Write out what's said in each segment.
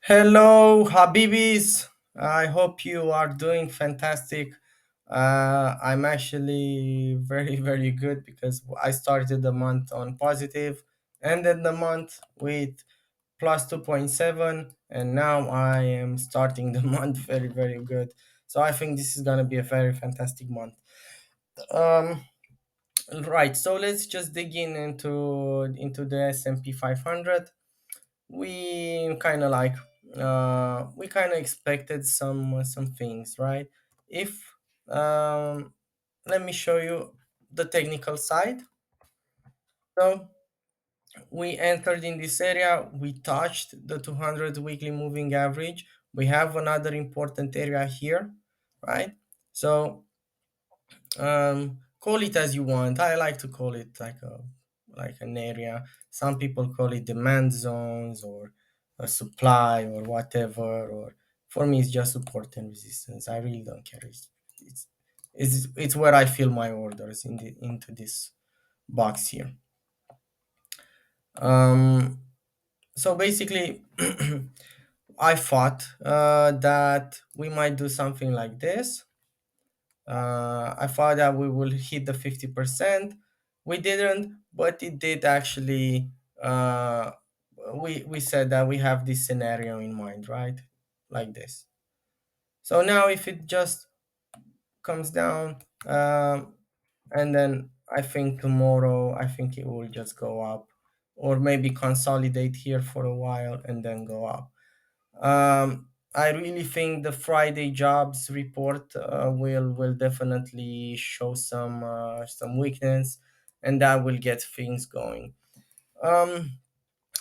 Hello, Habibis. I hope you are doing fantastic. I'm actually very, very good because I started the month on positive, ended the month with plus 2.7, and now I am starting the month very, very good. So I think this is going to be a very fantastic month. Um, right, so let's just dig into the S&P 500. We kind of like we kind of expected some things, right? If let me show you the technical side. So we entered in this area, we touched the 200 weekly moving average. We have another important area here, right? So call it as you want. I like to call it like an area. Some people call it demand zones or a supply or whatever. Or for me, it's just support and resistance. I really don't care. It's it's where I fill my orders into this box here. Um, so basically, I thought that we might do something like this. I thought that we will hit the 50%. We didn't, but it did actually. We said that we have this scenario in mind, right? Like this. So now, if it just comes down, and then I think tomorrow, I think it will just go up, or maybe consolidate here for a while and then go up. I really think the Friday jobs report will definitely show some weakness, and that will get things going. Um,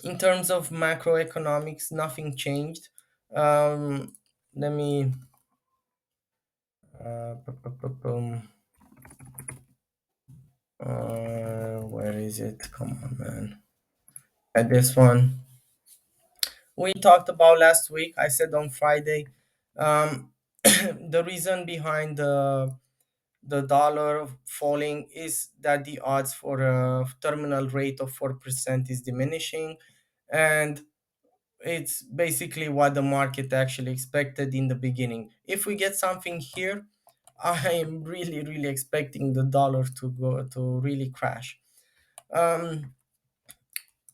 in terms of macroeconomics, nothing changed. Let me. Where is it? Come on, man. At this one, we talked about last week. I said on Friday, um, the reason behind the dollar falling is that the odds for a terminal rate of 4% is diminishing, and it's basically what the market actually expected in the beginning. If we get something here, I am really, really expecting the dollar to really crash. um,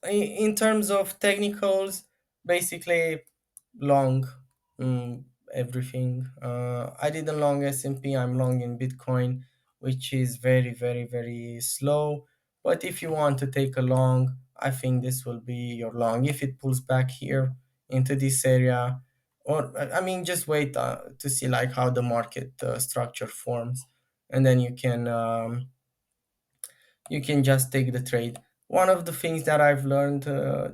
in terms of technicals, basically long, mm, everything. I did a long S&P. I'm long in Bitcoin, which is very, very, very slow. But if you want to take a long, I think this will be your long. If it pulls back here into this area, or I mean, just wait to see like how the market structure forms, and then you can just take the trade. One of the things that I've learned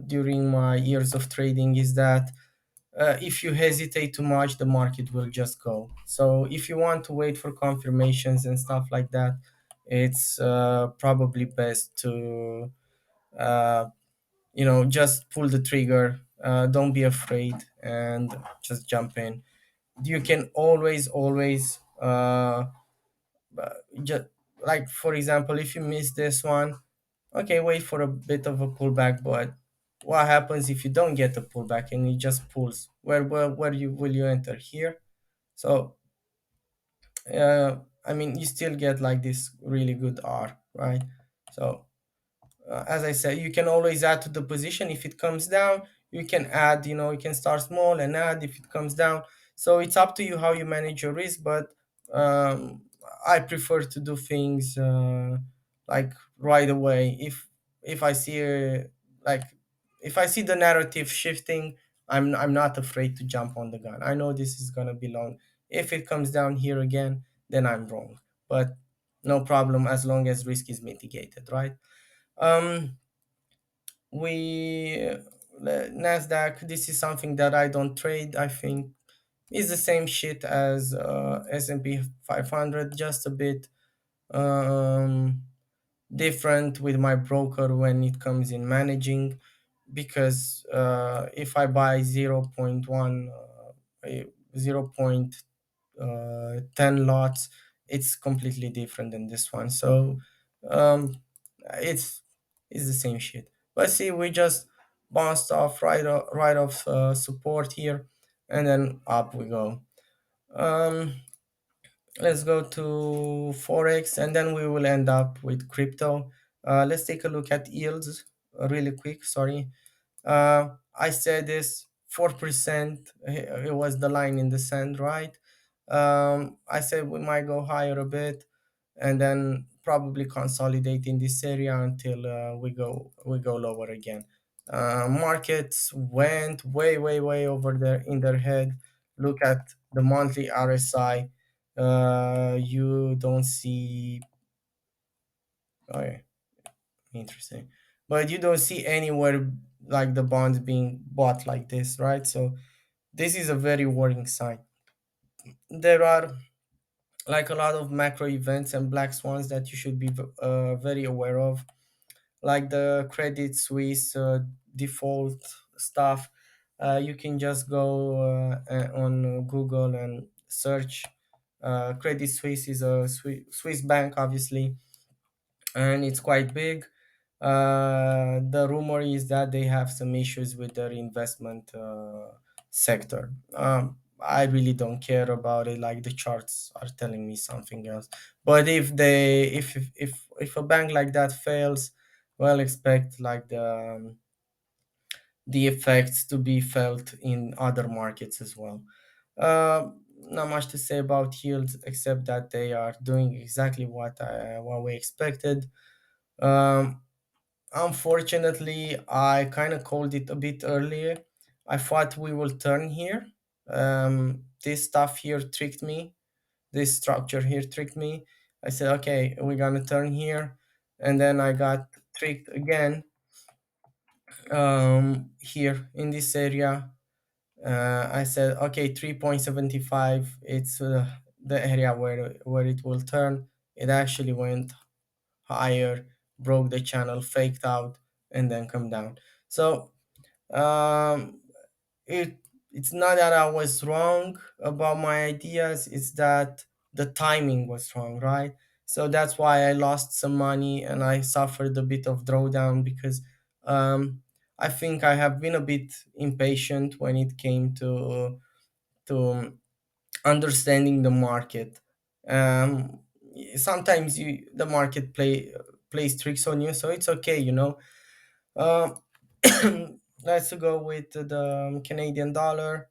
during my years of trading is that if you hesitate too much, the market will just go. So if you want to wait for confirmations and stuff like that, it's probably best to uh, just pull the trigger. Don't be afraid and just jump in. You can always just like, for example, if you miss this one, okay, wait for a bit of a pullback. But what happens if you don't get a pullback and it just pulls? Where you will you enter here? So I mean, you still get like this really good R, right? So as I said, you can always add to the position. If it comes down, you can add, you can start small and add if it comes down. So it's up to you how you manage your risk, but um, I prefer to do things like right away. If I see like if I see the narrative shifting, I'm not afraid to jump on the gun. I know this is gonna be long. If it comes down here again, then I'm wrong. But no problem as long as risk is mitigated, right? Um, we Nasdaq. This is something that I don't trade. I think is the same shit as S&P 500, just a bit um, different with my broker when it comes in managing, because if I buy zero point 0.1 zero point 10 lots, it's completely different than this one. So um, it's it's the same shit. But see, we just bounced off right off support here, and then up we go. Um, let's go to forex, and then we will end up with crypto. Let's take a look at yields really quick. Sorry. I said this 4%. It was the line in the sand, right? I said we might go higher a bit, and then probably consolidate in this area until we go lower again. Markets went way over there in their head. Look at the monthly RSI. You don't see. Oh, yeah, interesting, but you don't see anywhere like the bonds being bought like this, right? So this is a very worrying sign. There are like a lot of macro events and black swans that you should be very aware of, like the Credit Suisse default stuff. You can just go on Google and search. Credit Suisse is a Swiss bank, obviously, and it's quite big. The rumor is that they have some issues with their investment sector. I really don't care about it. Like the charts are telling me something else. But if a bank like that fails, well, expect like the effects to be felt in other markets as well. Not much to say about yields except that they are doing exactly what we expected. Um, Unfortunately, I kind of called it a bit earlier. I thought we will turn here. This stuff here tricked me. This structure here tricked me. I said, okay, we're gonna turn here, and then I got tricked again. Here in this area, I said, okay, 3.75. It's the area where it will turn. It actually went higher, broke the channel, faked out, and then come down. So um, it it's not that I was wrong about my ideas, it's that the timing was wrong, right? So that's why I lost some money and I suffered a bit of drawdown because I think I have been a bit impatient when it came to understanding the market. Um, Sometimes the market plays tricks on you, so it's okay, you know. Um, let's go with the Canadian dollar.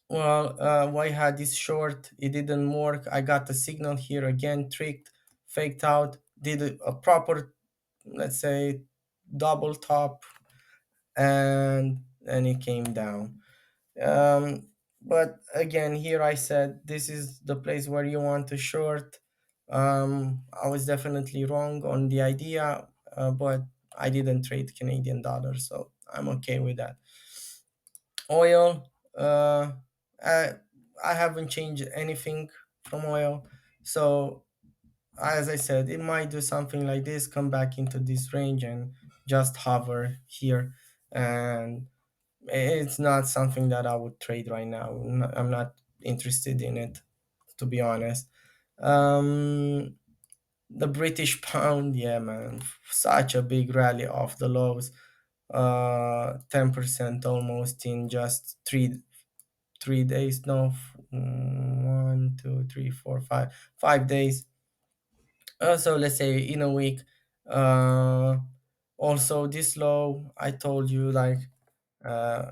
Well, I had this short, it didn't work. I got the signal here again, tricked, faked out, did a proper, let's say, double top, and it came down. But again, here I said this is the place where you want to short. I was definitely wrong on the idea, but I didn't trade Canadian dollars, so I'm okay with that. Oil, I, I haven't changed anything from oil, so as I said, it might do something like this, come back into this range and just hover here, and it's not something that I would trade right now. I'm not interested in it, to be honest. Um, the British pound, yeah, man, such a big rally off the lows. 10% almost in just three days. No, 1, 2, 3, 4, 5 days. So let's say in a week. Uh, Also, this low, I told you, like uh,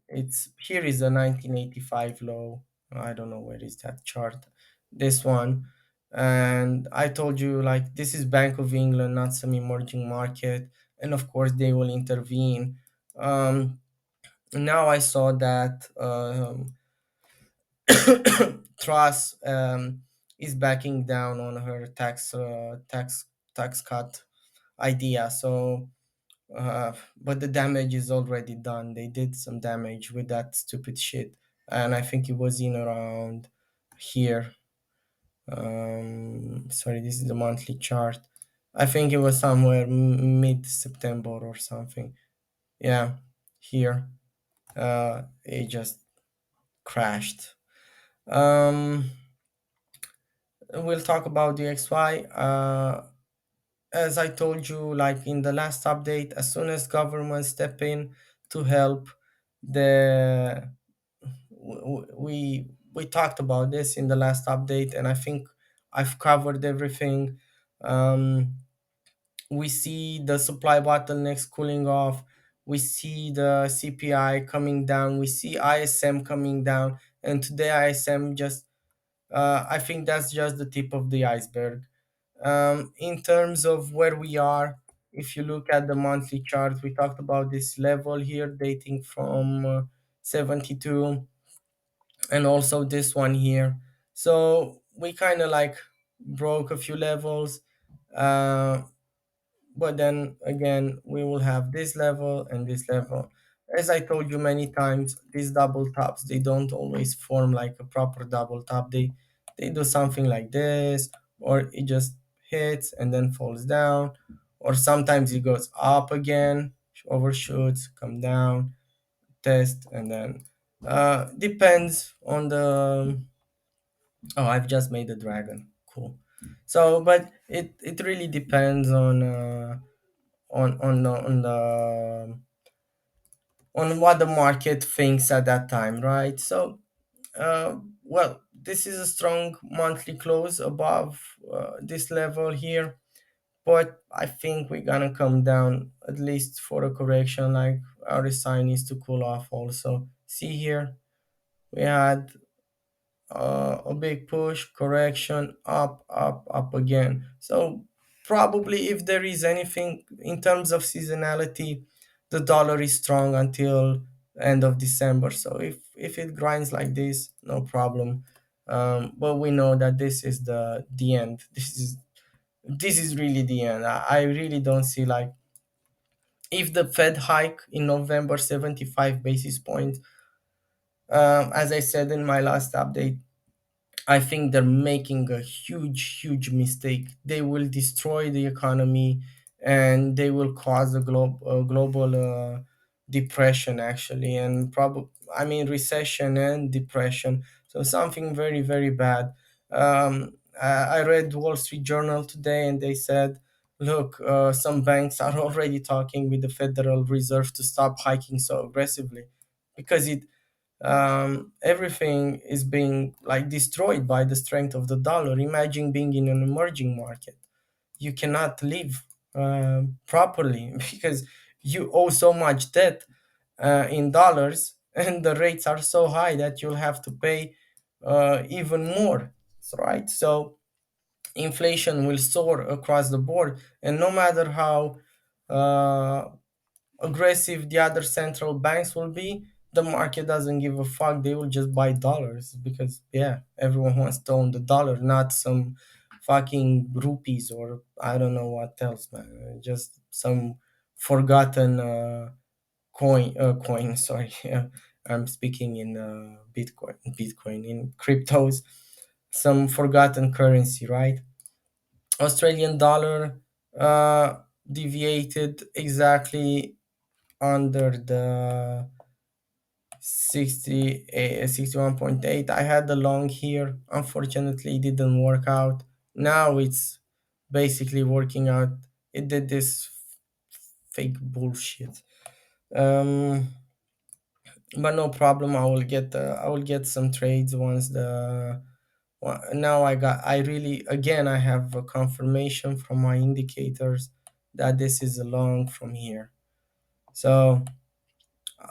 it's here is a 1985 low. I don't know where is that chart. This one, and I told you like this is Bank of England, not some emerging market, and of course they will intervene. Now I saw that Truss is backing down on her tax cut idea. So but the damage is already done. They did some damage with that stupid shit, and I think it was in around here. Sorry, this is the monthly chart. I think it was somewhere mid September or something. Yeah, here. It just crashed. Um, we'll talk about the XY. as I told you, like in the last update, as soon as government step in to help, the we talked about this in the last update, and I think I've covered everything. Um, we see the supply bottlenecks cooling off. We see the CPI coming down. We see ISM coming down, and today ISM just I think that's just the tip of the iceberg. In terms of where we are, if you look at the monthly chart, we talked about this level here dating from 72, and also this one here. So we kind of like broke a few levels. Uh, but then again we will have this level and this level. As I told you many times, these double tops, they don't always form like a proper double top. They do something like this, or it just hits and then falls down, or sometimes it goes up again, overshoots, come down, test, and then depends on the. Oh, I've just made a dragon, cool. So but it really depends on what the market thinks at that time, right? So, well, this is a strong monthly close above this level here, but I think we're gonna come down at least for a correction. Like our sign needs to cool off. Also, see here we had a big push, correction, up, up, up again. So probably if there is anything in terms of seasonality, the dollar is strong until end of December. So if it grinds like this, no problem. But we know that this is the end. This is really the end. I really don't see like if the Fed hike in November 75 basis points. As I said in my last update, I think they're making a huge, huge mistake. They will destroy the economy, and they will cause a global depression, actually, and probably, I mean, recession and depression. So something very, very bad. I read Wall Street Journal today, and they said, look, some banks are already talking with the Federal Reserve to stop hiking so aggressively because everything is being like destroyed by the strength of the dollar. Imagine being in an emerging market. You cannot live properly because you owe so much debt in dollars, and the rates are so high that you'll have to pay even more. Right? So inflation will soar across the board, and no matter how uh, aggressive the other central banks will be, the market doesn't give a fuck. They will just buy dollars because, yeah, everyone wants to own the dollar, not some fucking rupees or I don't know what else, man. Just some forgotten coin. Sorry, yeah, I'm speaking in Bitcoin in cryptos. Some forgotten currency, right? Australian dollar deviated exactly under the 61.8. I had the long here. Unfortunately, it didn't work out. Now it's basically working out. It did this fake bullshit. Um, but no problem. I will get some trades once now I really, again, I have a confirmation from my indicators that this is a long from here. So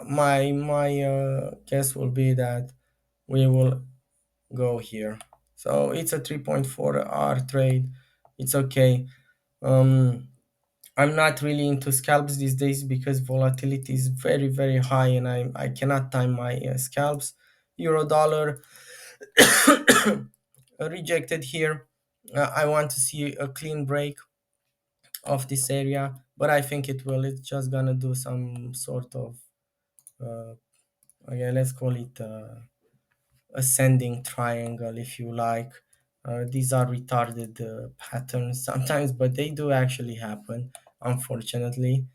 my guess will be that we will go here. So it's a 3.4 hour trade. It's okay. um I'm not really into scalps these days because volatility is very, very high, and I cannot time my scalps. Euro dollar rejected here. I want to see a clean break of this area, but I think it will. It's just gonna do some sort of uh, okay, let's call it ascending triangle, if you like. These are retarded patterns sometimes, but they do actually happen, unfortunately.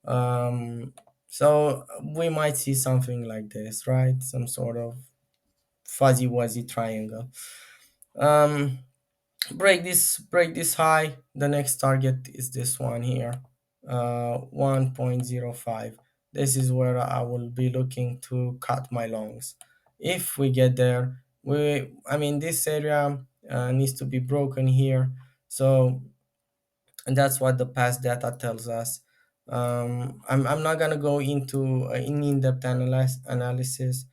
Um, so we might see something like this, right? Some sort of fuzzy wuzzy triangle. Um, break this high. The next target is this one here, 1.05. This is where I will be looking to cut my longs. If we get there, I mean, this area needs to be broken here. So, and that's what the past data tells us. I'm not gonna go into in-depth analysis.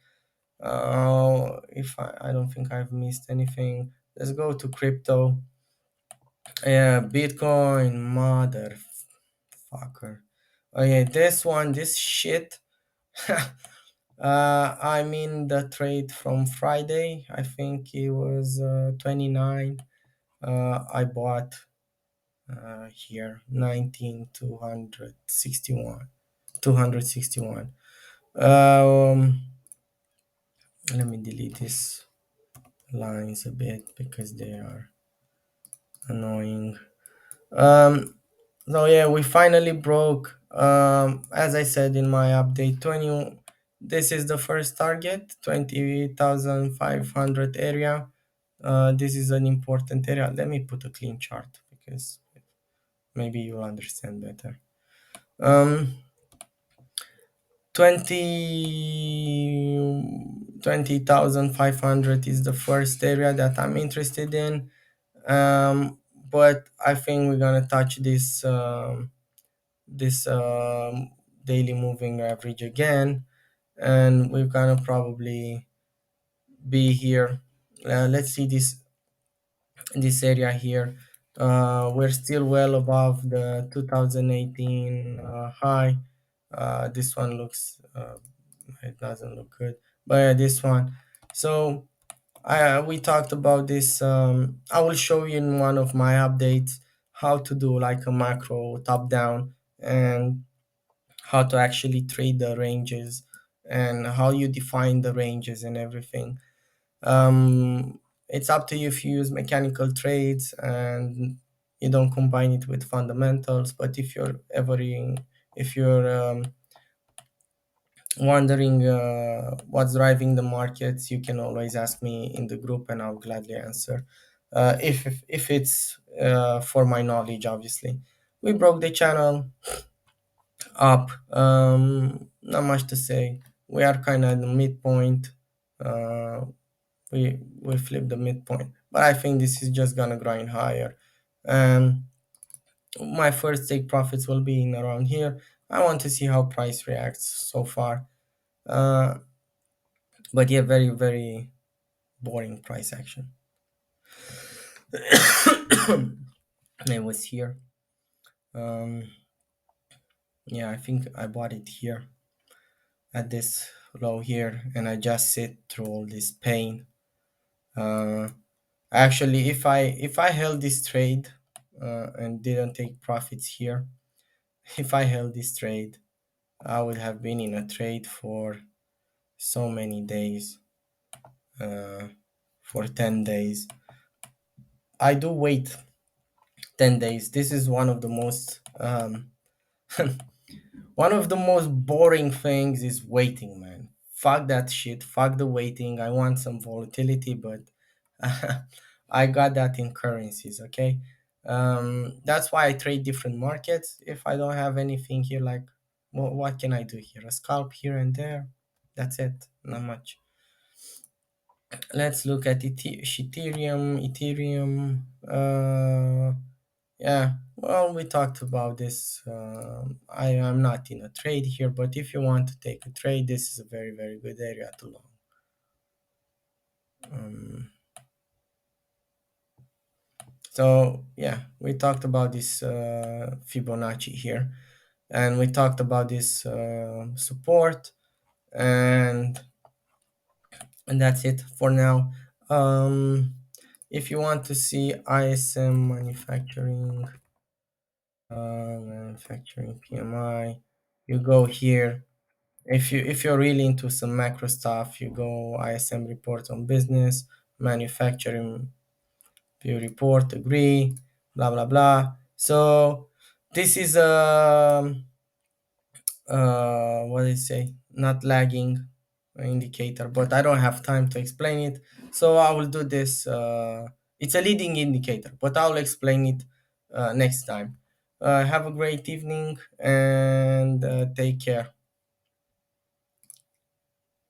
If I don't think I've missed anything. Let's go to crypto. Yeah, Bitcoin, motherfucker. Oh yeah, this one, this shit. I mean the trade from Friday. I think it was 29. I bought here 19,261. 261. Let me delete these lines a bit because they are annoying. Um, so yeah, we finally broke. As I said in my update, 20. This is the first target, 20,500 area. This is an important area. Let me put a clean chart because maybe you'll understand better. 20,500 is the first area that I'm interested in. But I think we're gonna touch this daily moving average again, and we're gonna probably be here. Let's see this area here. We're still well above the 2018 high. This one looks it doesn't look good, but yeah, this one. So we talked about this. I will show you in one of my updates how to do like a macro top down, and how to actually trade the ranges, and how you define the ranges and everything. It's up to you if you use mechanical trades and you don't combine it with fundamentals. But if you're wondering what's driving the markets, you can always ask me in the group and I'll gladly answer. If it's for my knowledge, obviously. We broke the channel up. Not much to say. We are kind of at the midpoint. Uh, we flipped the midpoint, but I think this is just gonna grind higher. Um, my first take profits will be in around here. I want to see how price reacts so far. Uh, but yeah, very very boring price action. It was here. Um, yeah, I think I bought it here at this low here, and I just sit through all this pain. Uh, Actually, if I held this trade and didn't take profits here, if I held this trade, I would have been in a trade for so many days, uh, for 10 days. I do wait 10 days. This is one of the most boring things is waiting, man. Fuck that shit. Fuck the waiting. I want some volatility, but I got that in currencies, okay? That's why I trade different markets. If I don't have anything here, like, what can I do here? A scalp here and there. That's it. Not much. Let's look at Ethereum. Yeah, well, we talked about this. I am not in a trade here, but if you want to take a trade, this is a very, very good area to long. Um, so, yeah, we talked about this Fibonacci here, and we talked about this support, and and that's it for now. Um, if you want to see ISM manufacturing PMI, you go here. If you're really into some macro stuff, you go ISM report on business, manufacturing view report, agree, blah blah blah. So this is what do you say? Not lagging indicator, but I don't have time to explain it, so I will do this. It's a leading indicator, but I'll explain it next time. Have a great evening and take care.